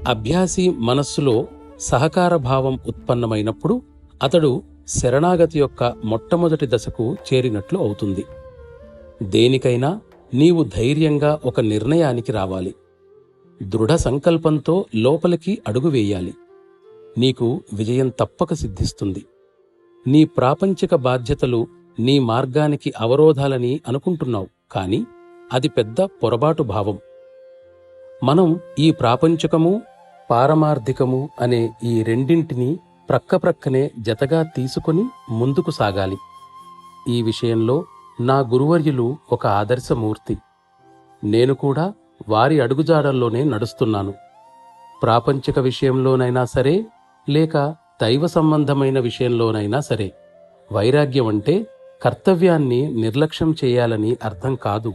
అభ్యాసి మనస్సులో సహకార భావం ఉత్పన్నమైనప్పుడు అతడు శరణాగతి యొక్క మొట్టమొదటి దశకు చేరినట్లు అవుతుంది. దేనికైనా నీవు ధైర్యంగా ఒక నిర్ణయానికి రావాలి. దృఢ సంకల్పంతో లోపలికి అడుగు వేయాలి. నీకు విజయం తప్పక సిద్ధిస్తుంది. నీ ప్రాపంచిక బాధ్యతలు నీ మార్గానికి అవరోధాలని అనుకుంటున్నావు, కాని అది పెద్ద పొరబాటు భావం. మనం ఈ ప్రాపంచికము, పారమార్థికము అనే ఈ రెండింటినీ ప్రక్కప్రక్కనే జతగా తీసుకొని ముందుకు సాగాలి. ఈ విషయంలో నా గురువర్యులు ఒక ఆదర్శమూర్తి. నేను కూడా వారి అడుగుజాడల్లోనే నడుస్తున్నాను. ప్రాపంచిక విషయంలోనైనా సరే, లేక దైవ సంబంధమైన విషయంలోనైనా సరే, వైరాగ్యం అంటే కర్తవ్యాన్ని నిర్లక్ష్యం చేయాలని అర్థం కాదు.